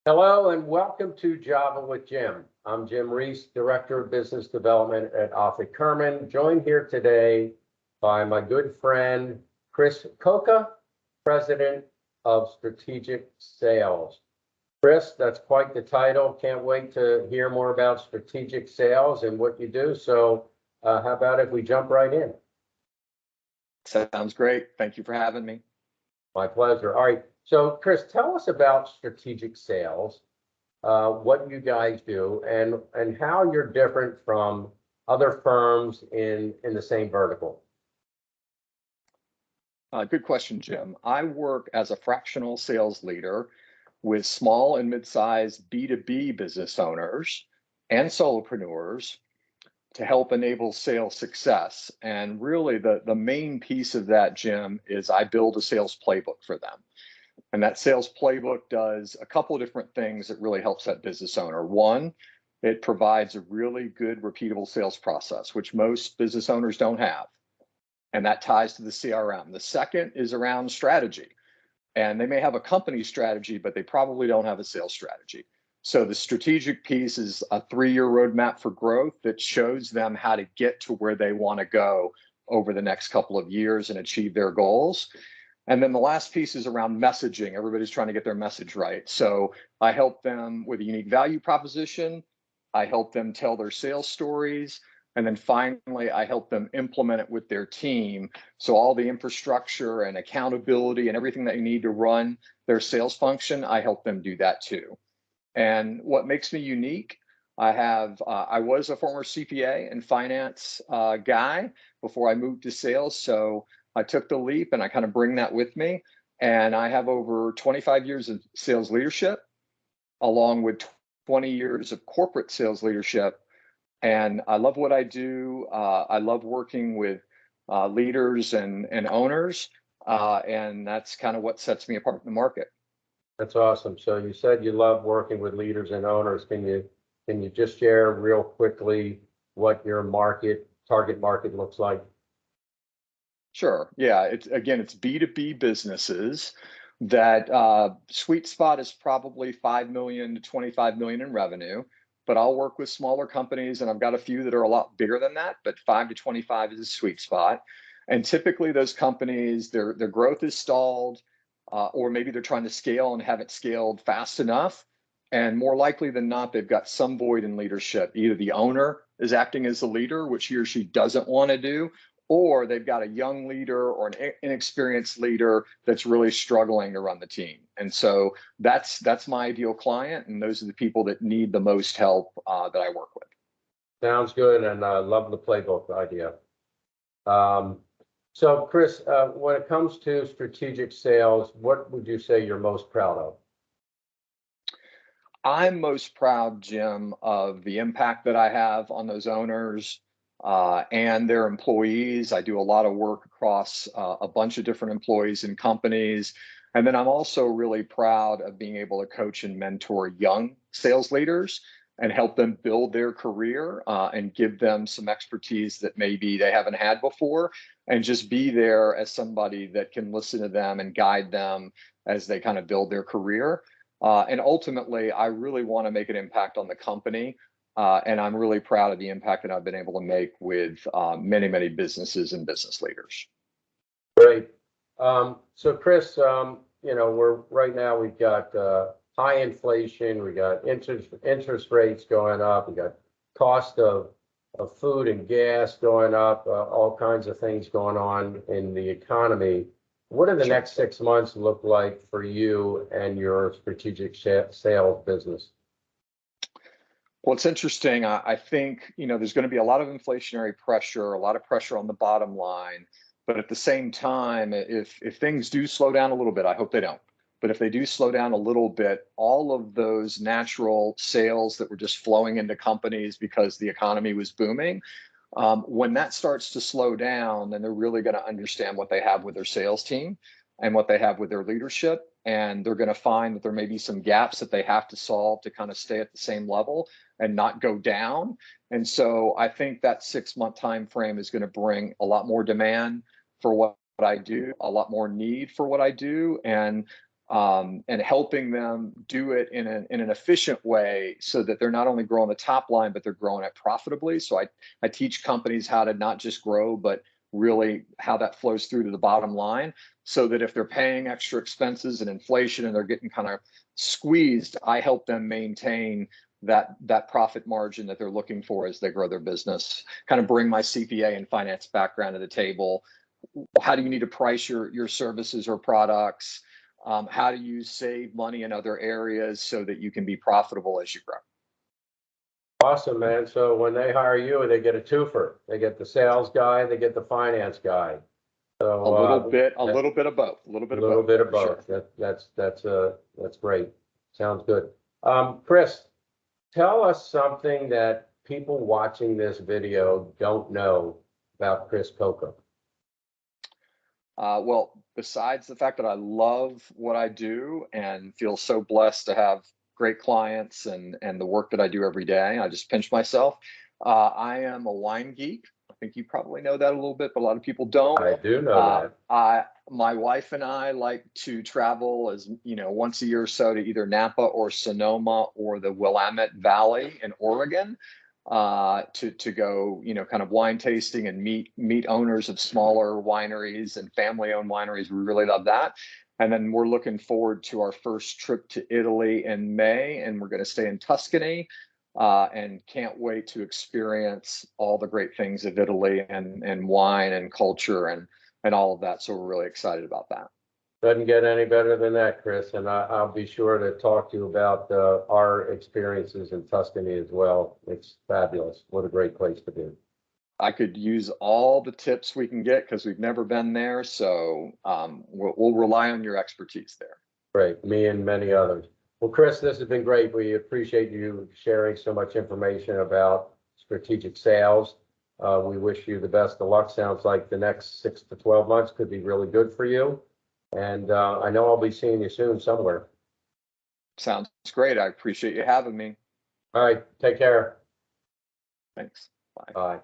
Hello and welcome to Java with Jim. I'm Jim Reese, Director of Business Development at Offit Kurman, joined here today by my good friend, Chris Cocca, President of Strategic Sales. Chris, that's quite the title. Can't wait to hear more about strategic sales and what you do. So how about if we jump right in? Sounds great. Thank you for having me. My pleasure. All right. So, Chris, tell us about strategic sales, what you guys do, and how you're different from other firms in the same vertical. Good question, Jim. I work as a fractional sales leader with small and mid-sized B2B business owners and solopreneurs to help enable sales success. And really, the main piece of that, Jim, is I build a sales playbook for them. And that sales playbook does a couple of different things that really helps that business owner. One, it provides a really good repeatable sales process, which most business owners don't have. And that ties to the CRM. The second is around strategy. And they may have a company strategy, but they probably don't have a sales strategy. So the strategic piece is a 3-year roadmap for growth that shows them how to get to where they want to go over the next couple of years and achieve their goals. And then the last piece is around messaging. Everybody's trying to get their message right. So I help them with a unique value proposition. I help them tell their sales stories. And then finally, I help them implement it with their team. So all the infrastructure and accountability and everything that you need to run their sales function, I help them do that too. And what makes me unique, I was a former CPA and finance guy before I moved to sales. So I took the leap and I kind of bring that with me. And I have over 25 years of sales leadership, along with 20 years of corporate sales leadership. And I love what I do. I love working with leaders and owners. And that's kind of what sets me apart in the market. That's awesome. So you said you love working with leaders and owners. Can you just share real quickly what your target market looks like? Sure. Yeah. It's B2B businesses that sweet spot is probably 5 million to 25 million in revenue. But I'll work with smaller companies, and I've got a few that are a lot bigger than that, but 5 to 25 is a sweet spot. And typically those companies, their growth is stalled, or maybe they're trying to scale and haven't scaled fast enough. And more likely than not, they've got some void in leadership. Either the owner is acting as the leader, which he or she doesn't want to do, or they've got a young leader or an inexperienced leader that's really struggling to run the team. And so that's my ideal client, and those are the people that need the most help that I work with. Sounds good, and I love the playbook idea. So Chris, when it comes to strategic sales, what would you say you're most proud of? I'm most proud, Jim, of the impact that I have on those owners and their employees. I do a lot of work across a bunch of different employees and companies. And then I'm also really proud of being able to coach and mentor young sales leaders and help them build their career and give them some expertise that maybe they haven't had before, and just be there as somebody that can listen to them and guide them as they kind of build their career. And ultimately, I really want to make an impact on the company. And I'm really proud of the impact that I've been able to make with many, many businesses and business leaders. Great. So Chris, right now we've got high inflation, we got interest rates going up, we got cost of food and gas going up, all kinds of things going on in the economy. What do the next 6 months look like for you and your strategic sales business? Well, it's interesting. I think, there's going to be a lot of inflationary pressure, a lot of pressure on the bottom line. But at the same time, if things do slow down a little bit, I hope they don't. But if they do slow down a little bit, all of those natural sales that were just flowing into companies because the economy was booming, when that starts to slow down, then they're really going to understand what they have with their sales team and what they have with their leadership. And they're going to find that there may be some gaps that they have to solve to kind of stay at the same level and not go down. And so I think that 6-month time frame is going to bring a lot more demand for what I do, a lot more need for what I do. And and helping them do it in an efficient way so that they're not only growing the top line, but they're growing it profitably. So I teach companies how to not just grow, but really how that flows through to the bottom line, so that if they're paying extra expenses and inflation and they're getting kind of squeezed, I help them maintain that profit margin that they're looking for as they grow their business. Kind of bring my CPA and finance background to the table. How do you need to price your services or products? How do you save money in other areas so that you can be profitable as you grow? Awesome, man. So when they hire you, they get a twofer. They get the sales guy, they get the finance guy. So A little bit of both. A little bit of both. Sure. That's great. Sounds good. Chris, tell us something that people watching this video don't know about Chris Cocca. Well, besides the fact that I love what I do and feel so blessed to have great clients and the work that I do every day, I just pinch myself. I am a wine geek. I think you probably know that a little bit, but a lot of people don't. I do know that. My wife and I like to travel as once a year or so to either Napa or Sonoma or the Willamette Valley in Oregon, to go kind of wine tasting and meet owners of smaller wineries and family-owned wineries. We really love that. And then we're looking forward to our first trip to Italy in May, and we're going to stay in Tuscany, and can't wait to experience all the great things of Italy and wine and culture and all of that. So we're really excited about that. Doesn't get any better than that, Chris. And I'll be sure to talk to you about our experiences in Tuscany as well. It's fabulous. What a great place to be. I could use all the tips we can get because we've never been there. So we'll rely on your expertise there. Great. Me and many others. Well, Chris, this has been great. We appreciate you sharing so much information about strategic sales. We wish you the best of luck. Sounds like the next 6 to 12 months could be really good for you. And I know I'll be seeing you soon somewhere. Sounds great. I appreciate you having me. All right. Take care. Thanks. Bye. Bye.